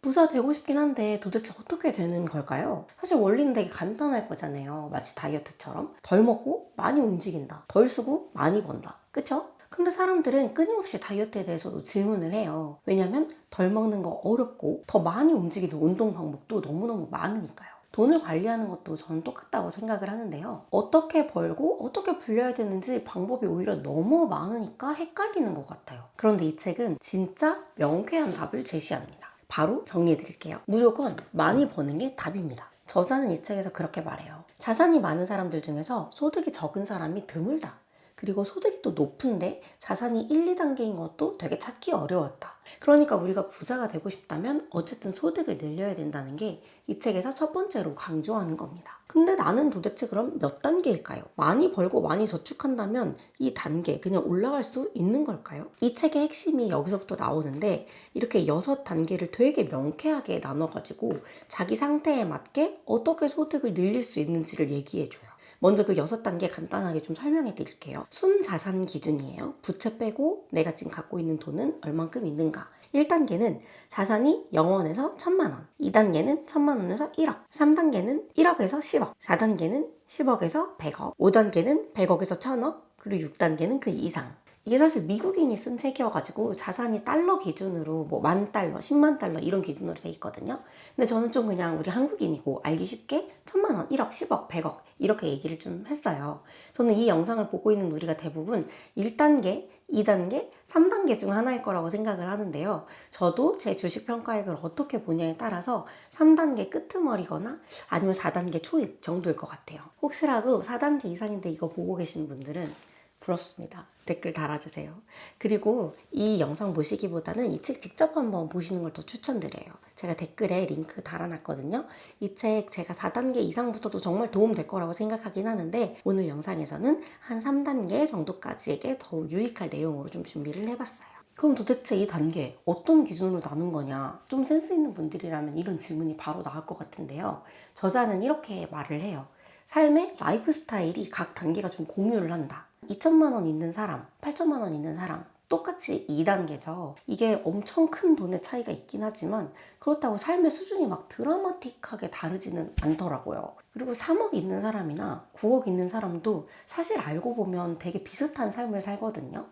부자 되고 싶긴 한데 도대체 어떻게 되는 걸까요? 사실 원리는 되게 간단할 거잖아요. 마치 다이어트처럼. 덜 먹고 많이 움직인다. 덜 쓰고 많이 번다. 그쵸? 근데 사람들은 끊임없이 다이어트에 대해서도 질문을 해요. 왜냐면 덜 먹는 거 어렵고 더 많이 움직이는 운동 방법도 너무너무 많으니까요. 돈을 관리하는 것도 저는 똑같다고 생각을 하는데요. 어떻게 벌고 어떻게 불려야 되는지 방법이 오히려 너무 많으니까 헷갈리는 것 같아요. 그런데 이 책은 진짜 명쾌한 답을 제시합니다. 바로 정리해 드릴게요. 무조건 많이 버는 게 답입니다. 저자는 이 책에서 그렇게 말해요. 자산이 많은 사람들 중에서 소득이 적은 사람이 드물다. 그리고 소득이 또 높은데 자산이 1, 2단계인 것도 되게 찾기 어려웠다. 그러니까 우리가 부자가 되고 싶다면 어쨌든 소득을 늘려야 된다는 게 이 책에서 첫 번째로 강조하는 겁니다. 근데 나는 도대체 그럼 몇 단계일까요? 많이 벌고 많이 저축한다면 이 단계 그냥 올라갈 수 있는 걸까요? 이 책의 핵심이 여기서부터 나오는데 이렇게 6단계를 되게 명쾌하게 나눠가지고 자기 상태에 맞게 어떻게 소득을 늘릴 수 있는지를 얘기해줘요. 먼저 그 6단계 간단하게 좀 설명해 드릴게요. 순자산 기준이에요. 부채 빼고 내가 지금 갖고 있는 돈은 얼만큼 있는가. 1단계는 자산이 0원에서 1000만 원, 2단계는 1000만 원에서 1억, 3단계는 1억에서 10억, 4단계는 10억에서 100억, 5단계는 100억에서 1000억, 그리고 6단계는 그 이상. 이게 사실 미국인이 쓴 책이어가지고 자산이 달러 기준으로 뭐 10,000달러, 10만 달러 이런 기준으로 돼 있거든요. 근데 저는 좀 그냥 우리 한국인이고 알기 쉽게 1000만 원, 1억, 10억, 100억 이렇게 얘기를 좀 했어요. 저는 이 영상을 보고 있는 우리가 대부분 1단계, 2단계, 3단계 중 하나일 거라고 생각을 하는데요. 저도 제 주식 평가액을 어떻게 보냐에 따라서 3단계 끄트머리거나 아니면 4단계 초입 정도일 것 같아요. 혹시라도 4단계 이상인데 이거 보고 계시는 분들은 부럽습니다. 댓글 달아주세요. 그리고 이 영상 보시기보다는 이 책 직접 한번 보시는 걸 더 추천드려요. 제가 댓글에 링크 달아놨거든요. 이 책 제가 4단계 이상부터도 정말 도움 될 거라고 생각하긴 하는데 오늘 영상에서는 한 3단계 정도까지에게 더욱 유익할 내용으로 좀 준비를 해봤어요. 그럼 도대체 이 단계 어떤 기준으로 나눈 거냐? 좀 센스 있는 분들이라면 이런 질문이 바로 나올 것 같은데요. 저자는 이렇게 말을 해요. 삶의 라이프 스타일이 각 단계가 좀 공유를 한다. 2천만 원 있는 사람, 8천만 원 있는 사람 똑같이 2단계죠. 이게 엄청 큰 돈의 차이가 있긴 하지만 그렇다고 삶의 수준이 막 드라마틱하게 다르지는 않더라고요. 그리고 3억 있는 사람이나 9억 있는 사람도 사실 알고 보면 되게 비슷한 삶을 살거든요.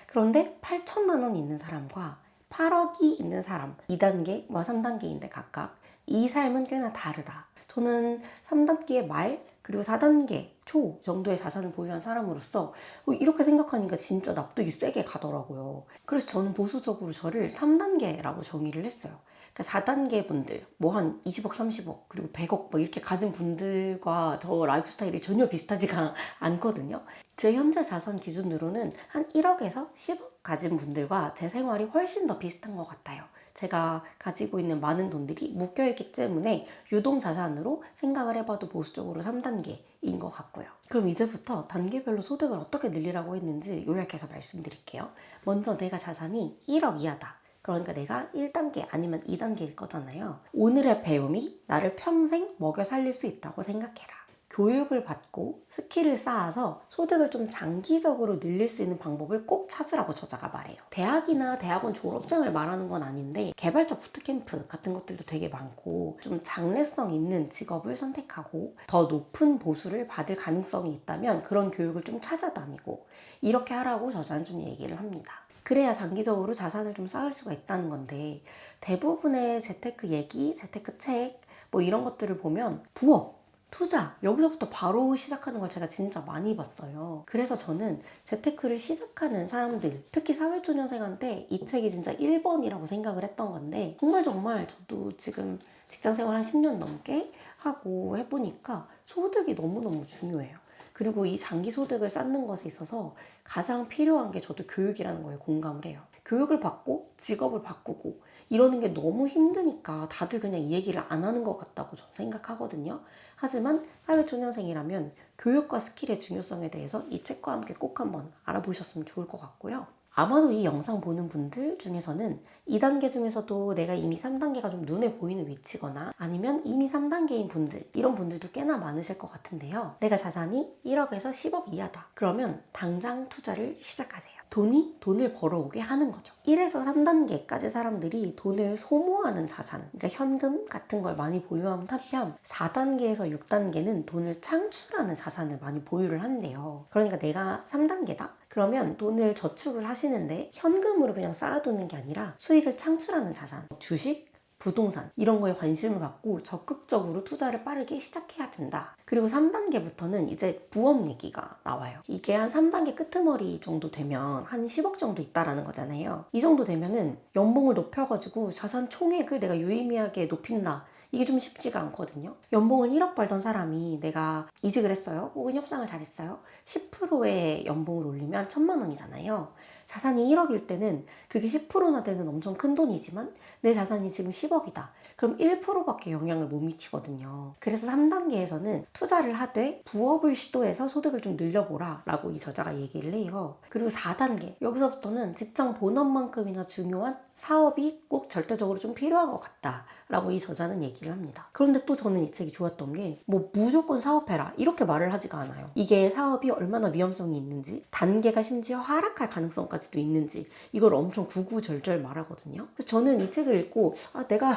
그런데 8천만 원 있는 사람과 8억이 있는 사람, 2단계, 3단계인데 각각 이 삶은 꽤나 다르다. 저는 3단계 말 그리고 4단계 초 정도의 자산을 보유한 사람으로서 이렇게 생각하니까 진짜 납득이 세게 가더라고요. 그래서 저는 보수적으로 저를 3단계라고 정의를 했어요. 그러니까 4단계 분들, 뭐 한 20억, 30억, 그리고 100억 뭐 이렇게 가진 분들과 저 라이프 스타일이 전혀 비슷하지가 않거든요. 제 현재 자산 기준으로는 한 1억에서 10억 가진 분들과 제 생활이 훨씬 더 비슷한 것 같아요. 제가 가지고 있는 많은 돈들이 묶여있기 때문에 유동자산으로 생각을 해봐도 보수적으로 3단계인 것 같고요. 그럼 이제부터 단계별로 소득을 어떻게 늘리라고 했는지 요약해서 말씀드릴게요. 먼저 내가 자산이 1억 이하다. 그러니까 내가 1단계 아니면 2단계일 거잖아요. 오늘의 배움이 나를 평생 먹여 살릴 수 있다고 생각해라. 교육을 받고 스킬을 쌓아서 소득을 좀 장기적으로 늘릴 수 있는 방법을 꼭 찾으라고 저자가 말해요. 대학이나 대학원 졸업장을 말하는 건 아닌데 개발자 부트캠프 같은 것들도 되게 많고 좀 장래성 있는 직업을 선택하고 더 높은 보수를 받을 가능성이 있다면 그런 교육을 좀 찾아다니고 이렇게 하라고 저자는 좀 얘기를 합니다. 그래야 장기적으로 자산을 좀 쌓을 수가 있다는 건데 대부분의 재테크 얘기, 재테크 책 뭐 이런 것들을 보면 부업 투자 여기서부터 바로 시작하는 걸 제가 진짜 많이 봤어요. 그래서 저는 재테크를 시작하는 사람들 특히 사회초년생한테 이 책이 진짜 1번이라고 생각을 했던 건데 정말 저도 지금 직장생활 한 10년 넘게 하고 해보니까 소득이 너무너무 중요해요. 그리고 이 장기 소득을 쌓는 것에 있어서 가장 필요한 게 저도 교육이라는 거에 공감을 해요. 교육을 받고 직업을 바꾸고 이러는 게 너무 힘드니까 다들 그냥 이 얘기를 안 하는 것 같다고 저는 생각하거든요. 하지만 사회초년생이라면 교육과 스킬의 중요성에 대해서 이 책과 함께 꼭 한번 알아보셨으면 좋을 것 같고요. 아마도 이 영상 보는 분들 중에서는 2단계 중에서도 내가 이미 3단계가 좀 눈에 보이는 위치거나 아니면 이미 3단계인 분들 이런 분들도 꽤나 많으실 것 같은데요. 내가 자산이 1억에서 10억 이하다. 그러면 당장 투자를 시작하세요. 돈이 돈을 벌어오게 하는 거죠. 1에서 3단계까지 사람들이 돈을 소모하는 자산, 그러니까 현금 같은 걸 많이 보유하는 한편 4단계에서 6단계는 돈을 창출하는 자산을 많이 보유를 한대요. 그러니까 내가 3단계다? 그러면 돈을 저축을 하시는데 현금으로 그냥 쌓아두는 게 아니라 수익을 창출하는 자산, 주식, 부동산 이런 거에 관심을 갖고 적극적으로 투자를 빠르게 시작해야 된다. 그리고 3단계부터는 이제 부업 얘기가 나와요. 이게 한 3단계 끄트머리 정도 되면 한 10억 정도 있다라는 거잖아요. 이 정도 되면은 연봉을 높여가지고 자산 총액을 내가 유의미하게 높인다. 이게 좀 쉽지가 않거든요. 연봉을 1억 벌던 사람이 내가 이직을 했어요. 혹은 협상을 잘했어요. 10%의 연봉을 올리면 1,000만 원이잖아요. 자산이 1억일 때는 그게 10%나 되는 엄청 큰 돈이지만 내 자산이 지금 10억이다. 그럼 1%밖에 영향을 못 미치거든요. 그래서 3단계에서는 투자를 하되 부업을 시도해서 소득을 좀 늘려보라 라고 이 저자가 얘기를 해요. 그리고 4단계 여기서부터는 직장 본업만큼이나 중요한 사업이 꼭 절대적으로 좀 필요한 것 같다 라고 이 저자는 얘기를 합니다. 그런데 또 저는 이 책이 좋았던 게 뭐 무조건 사업해라 이렇게 말을 하지가 않아요. 이게 사업이 얼마나 위험성이 있는지, 단계가 심지어 하락할 가능성까지도 있는지 이걸 엄청 구구절절 말하거든요. 그래서 저는 이 책을 읽고 내가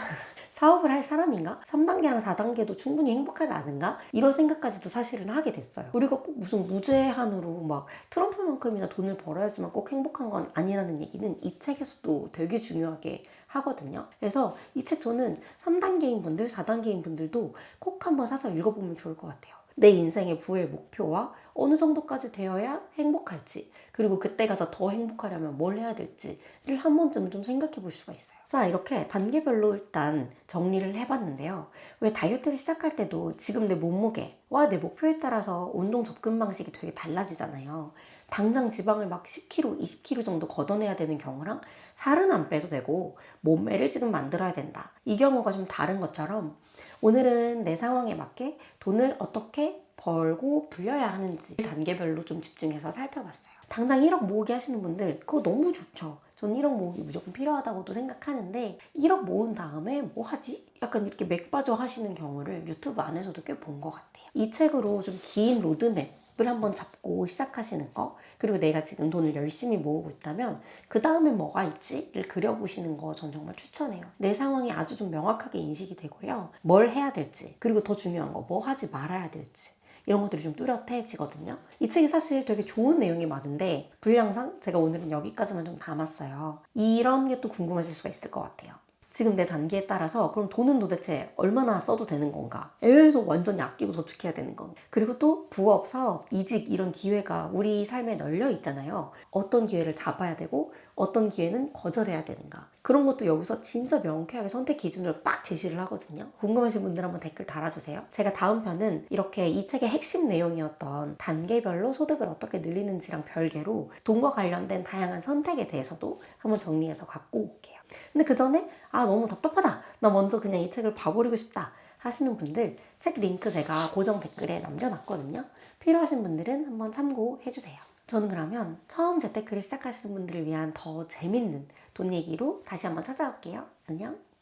사업을 할 사람인가? 3단계랑 4단계도 충분히 행복하지 않은가? 이런 생각까지도 사실은 하게 됐어요. 우리가 꼭 무슨 무제한으로 막 트럼프만큼이나 돈을 벌어야지만 꼭 행복한 건 아니라는 얘기는 이 책에서도 되게 중요하게 하거든요. 그래서 이 책 저는 3단계인 분들, 4단계인 분들도 꼭 한번 사서 읽어보면 좋을 것 같아요. 내 인생의 부의 목표와 어느 정도까지 되어야 행복할지, 그리고 그때 가서 더 행복하려면 뭘 해야 될지를 한 번쯤 좀 생각해 볼 수가 있어요. 자, 이렇게 단계별로 일단 정리를 해봤는데요. 왜 다이어트를 시작할 때도 지금 내 몸무게와 내 목표에 따라서 운동 접근 방식이 되게 달라지잖아요. 당장 지방을 막 10kg, 20kg 정도 걷어내야 되는 경우랑 살은 안 빼도 되고 몸매를 지금 만들어야 된다. 이 경우가 좀 다른 것처럼 오늘은 내 상황에 맞게 돈을 어떻게 벌고 불려야 하는지 단계별로 좀 집중해서 살펴봤어요. 당장 1억 모으기 하시는 분들 그거 너무 좋죠. 저는 1억 모으기 무조건 필요하다고도 생각하는데 1억 모은 다음에 뭐 하지? 약간 이렇게 맥 빠져 하시는 경우를 유튜브 안에서도 꽤 본 것 같아요. 이 책으로 좀 긴 로드맵을 한번 잡고 시작하시는 거, 그리고 내가 지금 돈을 열심히 모으고 있다면 그 다음에 뭐가 있지를 그려보시는 거 전 정말 추천해요. 내 상황이 아주 좀 명확하게 인식이 되고요. 뭘 해야 될지, 그리고 더 중요한 거 뭐 하지 말아야 될지 이런 것들이 좀 뚜렷해지거든요. 이 책이 사실 되게 좋은 내용이 많은데 분량상 제가 오늘은 여기까지만 좀 담았어요. 이런 게 또 궁금하실 수가 있을 것 같아요. 지금 내 단계에 따라서 그럼 돈은 도대체 얼마나 써도 되는 건가? 계속 완전히 아끼고 저축해야 되는 건가? 그리고 또 부업, 사업, 이직 이런 기회가 우리 삶에 널려 있잖아요. 어떤 기회를 잡아야 되고 어떤 기회는 거절해야 되는가? 그런 것도 여기서 진짜 명쾌하게 선택 기준을 빡 제시를 하거든요. 궁금하신 분들 한번 댓글 달아주세요. 제가 다음 편은 이렇게 이 책의 핵심 내용이었던 단계별로 소득을 어떻게 늘리는지랑 별개로 돈과 관련된 다양한 선택에 대해서도 한번 정리해서 갖고 올게요. 근데 그 전에 너무 답답하다, 나 먼저 그냥 이 책을 봐버리고 싶다 하시는 분들 책 링크 제가 고정 댓글에 남겨놨거든요. 필요하신 분들은 한번 참고해주세요. 저는 그러면 처음 재테크를 시작하시는 분들을 위한 더 재밌는 돈 얘기로 다시 한번 찾아올게요. 안녕.